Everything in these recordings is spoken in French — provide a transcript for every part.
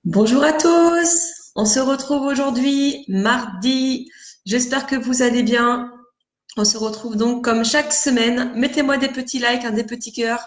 Bonjour à tous, on se retrouve aujourd'hui, mardi. J'espère que vous allez bien. On se retrouve donc comme chaque semaine. Mettez-moi des petits likes, des petits cœurs,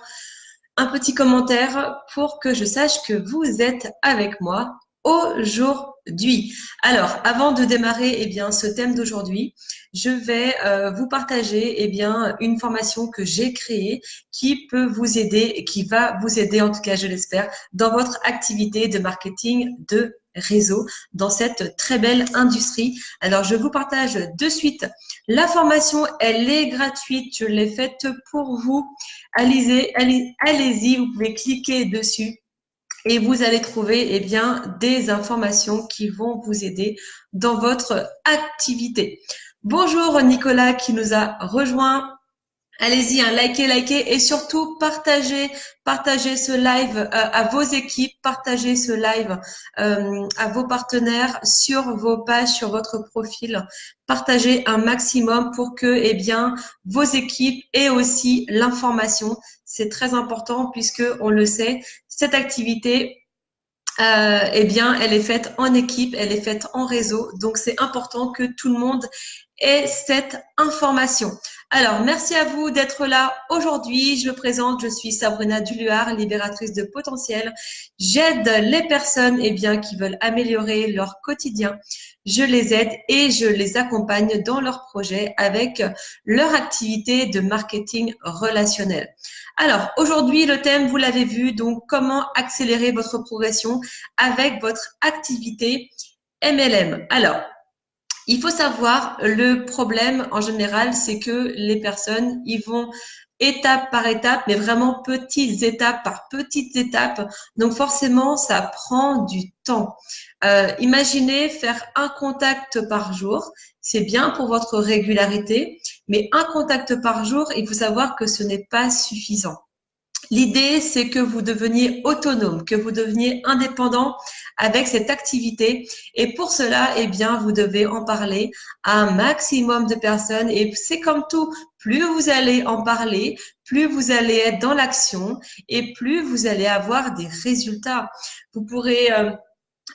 un petit commentaire pour que je sache que vous êtes avec moi aujourd'hui. Alors, avant de démarrer ce thème d'aujourd'hui, je vais vous partager une formation que j'ai créée qui peut vous aider et qui va vous aider, en tout cas je l'espère, dans votre activité de marketing de réseau dans cette très belle industrie. Alors, je vous partage de suite la formation, elle est gratuite, je l'ai faite pour vous. Allez-y, vous pouvez cliquer dessus et vous allez trouver des informations qui vont vous aider dans votre activité. Bonjour Nicolas qui nous a rejoint. Allez-y, likez et surtout partagez ce live à vos équipes, partagez ce live à vos partenaires sur vos pages, sur votre profil. Partagez un maximum pour que vos équipes aient aussi l'information. C'est très important puisque on le sait, cette activité elle est faite en équipe, elle est faite en réseau. Donc, c'est important que tout le monde ait cette information. Alors, merci à vous d'être là aujourd'hui. Je me présente, je suis Sabrina Duluard, libératrice de potentiel. J'aide les personnes qui veulent améliorer leur quotidien. Je les aide et je les accompagne dans leurs projets avec leur activité de marketing relationnel. Alors, aujourd'hui, le thème, vous l'avez vu, donc comment accélérer votre progression avec votre activité MLM. Alors, il faut savoir, le problème en général, c'est que les personnes, ils vont étape par étape, mais vraiment petites étapes par petites étapes. Donc forcément, ça prend du temps. Imaginez faire un contact par jour. C'est bien pour votre régularité, mais un contact par jour, il faut savoir que ce n'est pas suffisant. L'idée, c'est que vous deveniez autonome, que vous deveniez indépendant avec cette activité. Et pour cela, vous devez en parler à un maximum de personnes. Et c'est comme tout, plus vous allez en parler, plus vous allez être dans l'action et plus vous allez avoir des résultats. Vous pourrez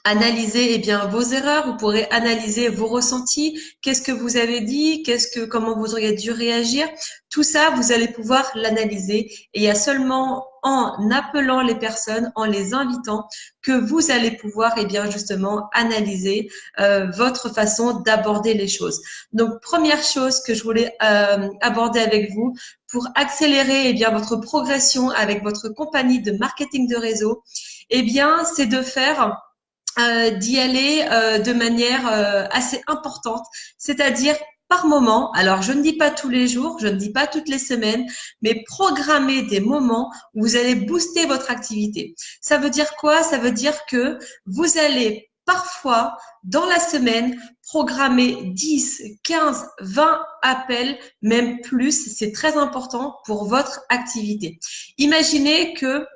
analyser vos erreurs, vous pourrez analyser vos ressentis, qu'est-ce que vous avez dit, comment vous auriez dû réagir. Tout ça, vous allez pouvoir l'analyser et il y a seulement en appelant les personnes, en les invitant, que vous allez pouvoir justement analyser votre façon d'aborder les choses. Donc première chose que je voulais aborder avec vous pour accélérer votre progression avec votre compagnie de marketing de réseau, c'est de faire d'y aller de manière assez importante, c'est-à-dire par moment. Alors, je ne dis pas tous les jours, je ne dis pas toutes les semaines, mais programmer des moments où vous allez booster votre activité. Ça veut dire quoi? Ça veut dire que vous allez parfois, dans la semaine, programmer 10, 15, 20 appels, même plus. C'est très important pour votre activité. Imaginez que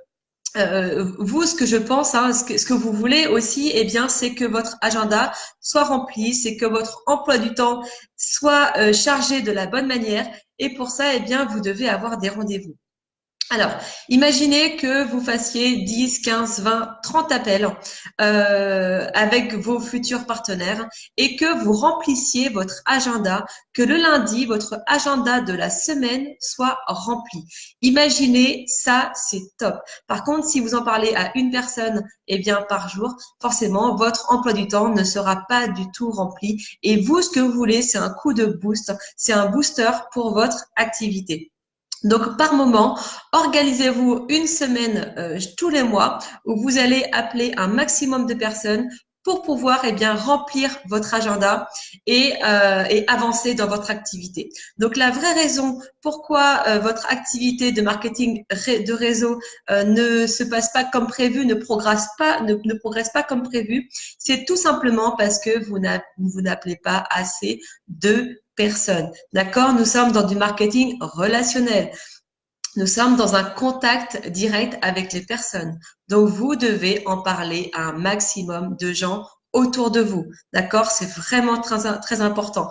vous, ce que je pense, ce que vous voulez aussi, c'est que votre agenda soit rempli, c'est que votre emploi du temps soit chargé de la bonne manière. Et pour ça, vous devez avoir des rendez-vous. Alors, imaginez que vous fassiez 10, 15, 20, 30 appels avec vos futurs partenaires et que vous remplissiez votre agenda, que le lundi, votre agenda de la semaine soit rempli. Imaginez ça, c'est top. Par contre, si vous en parlez à une personne par jour, forcément, votre emploi du temps ne sera pas du tout rempli. Et vous, ce que vous voulez, c'est un coup de boost, c'est un booster pour votre activité. Donc, par moment, organisez-vous une semaine tous les mois où vous allez appeler un maximum de personnes pour pouvoir remplir votre agenda et avancer dans votre activité. Donc, la vraie raison pourquoi votre activité de marketing de réseau ne se passe pas comme prévu, ne progresse pas comme prévu, c'est tout simplement parce que vous n'appelez pas assez de personnes. D'accord? Nous sommes dans du marketing relationnel. Nous sommes dans un contact direct avec les personnes. Donc, vous devez en parler à un maximum de gens autour de vous. D'accord? C'est vraiment très, très important.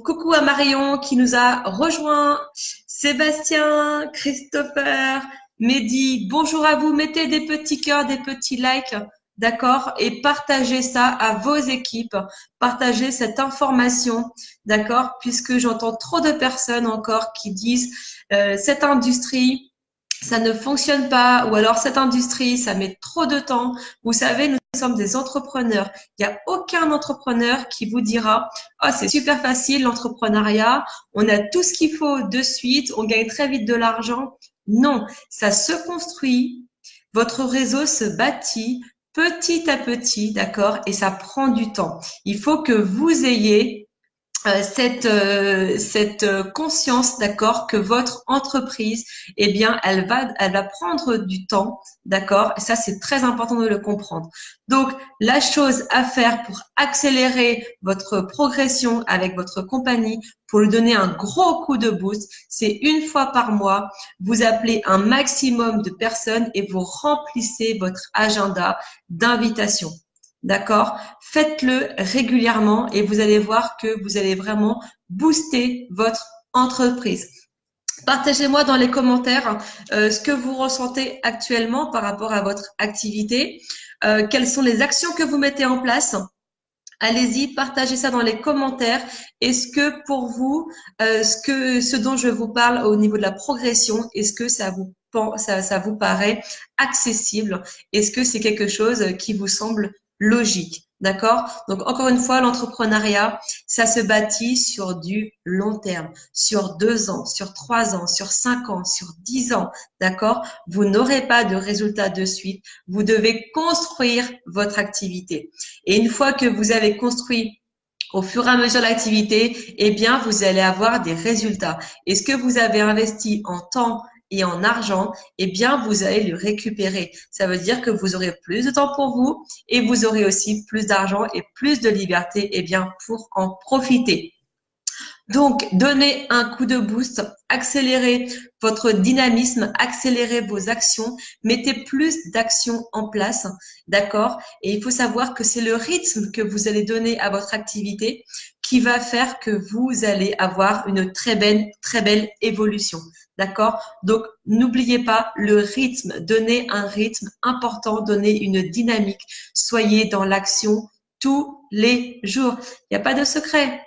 Coucou à Marion qui nous a rejoint. Sébastien, Christopher, Mehdi, bonjour à vous. Mettez des petits cœurs, des petits likes d'accord, et partagez ça à vos équipes, partagez cette information, d'accord, puisque j'entends trop de personnes encore qui disent cette industrie, ça ne fonctionne pas, ou alors cette industrie, ça met trop de temps. Vous savez, nous sommes des entrepreneurs. Il n'y a aucun entrepreneur qui vous dira, oh, c'est super facile, l'entrepreneuriat, on a tout ce qu'il faut de suite, on gagne très vite de l'argent. Non, ça se construit, votre réseau se bâtit petit à petit, d'accord, et ça prend du temps. Il faut que vous ayez cette conscience, d'accord, que votre entreprise, eh bien, elle va prendre du temps, d'accord. Et ça, c'est très important de le comprendre. Donc, la chose à faire pour accélérer votre progression avec votre compagnie, pour lui donner un gros coup de boost, c'est une fois par mois, vous appelez un maximum de personnes et vous remplissez votre agenda d'invitation. D'accord? Faites-le régulièrement et vous allez voir que vous allez vraiment booster votre entreprise. Partagez-moi dans les commentaires ce que vous ressentez actuellement par rapport à votre activité. Quelles sont les actions que vous mettez en place? Allez-y, partagez ça dans les commentaires. Est-ce que pour vous, ce dont je vous parle au niveau de la progression, est-ce que ça vous paraît accessible? Est-ce que c'est quelque chose qui vous semble logique? D'accord? Donc, encore une fois, l'entrepreneuriat, ça se bâtit sur du long terme, sur 2 ans, sur 3 ans, sur 5 ans, sur 10 ans. D'accord? Vous n'aurez pas de résultats de suite. Vous devez construire votre activité. Et une fois que vous avez construit au fur et à mesure de l'activité, eh bien, vous allez avoir des résultats. Et ce que vous avez investi en temps et en argent, eh bien, vous allez le récupérer. Ça veut dire que vous aurez plus de temps pour vous et vous aurez aussi plus d'argent et plus de liberté, eh bien, pour en profiter. Donc, donnez un coup de boost, accélérez votre dynamisme, accélérez vos actions, mettez plus d'actions en place, d'accord? Et il faut savoir que c'est le rythme que vous allez donner à votre activité qui va faire que vous allez avoir une très belle évolution, d'accord? Donc, n'oubliez pas le rythme, donnez un rythme important, donnez une dynamique, soyez dans l'action tous les jours. Il n'y a pas de secret.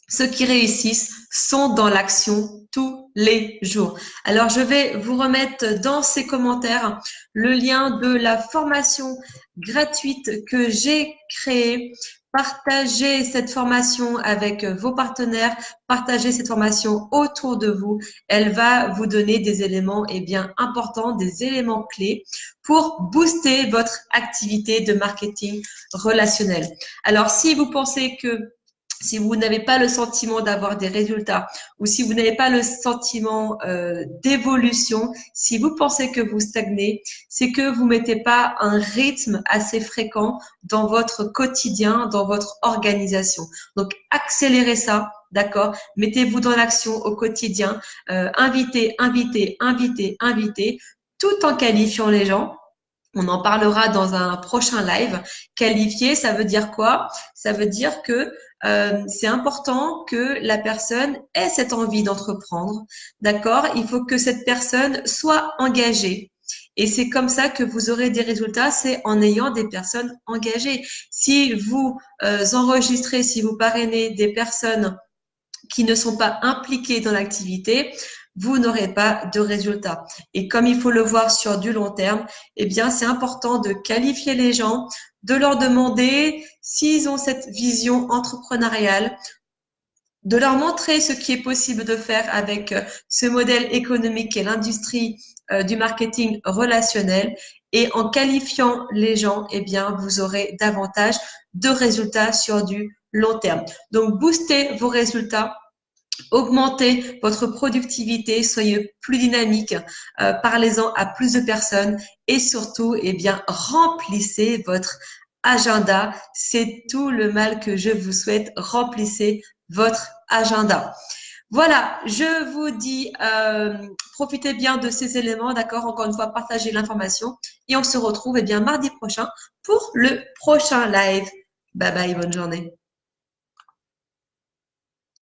Ceux qui réussissent sont dans l'action tous les jours. Alors, je vais vous remettre dans ces commentaires le lien de la formation gratuite que j'ai créée. Partagez cette formation avec vos partenaires, partagez cette formation autour de vous. Elle va vous donner des éléments bien importants, des éléments clés pour booster votre activité de marketing relationnel. Alors, si vous pensez que si vous n'avez pas le sentiment d'avoir des résultats ou si vous n'avez pas le sentiment d'évolution, si vous pensez que vous stagnez, c'est que vous mettez pas un rythme assez fréquent dans votre quotidien, dans votre organisation. Donc, accélérez ça, d'accord? Mettez-vous dans l'action au quotidien. Invitez, tout en qualifiant les gens. On en parlera dans un prochain live. Qualifier, ça veut dire quoi? Ça veut dire que c'est important que la personne ait cette envie d'entreprendre. D'accord? Il faut que cette personne soit engagée. Et c'est comme ça que vous aurez des résultats, c'est en ayant des personnes engagées. Si vous enregistrez, si vous parrainez des personnes qui ne sont pas impliqués dans l'activité, vous n'aurez pas de résultats. Et comme il faut le voir sur du long terme, eh bien, c'est important de qualifier les gens, de leur demander s'ils ont cette vision entrepreneuriale, de leur montrer ce qui est possible de faire avec ce modèle économique et l'industrie du marketing relationnel. Et en qualifiant les gens, eh bien, vous aurez davantage de résultats sur du long terme. Donc, boostez vos résultats. Augmentez votre productivité, soyez plus dynamique, parlez-en à plus de personnes et surtout, eh bien, remplissez votre agenda. C'est tout le mal que je vous souhaite. Remplissez votre agenda. Voilà, je vous dis, profitez bien de ces éléments, d'accord? Encore une fois, partagez l'information et on se retrouve, eh bien, mardi prochain pour le prochain live. Bye bye, bonne journée.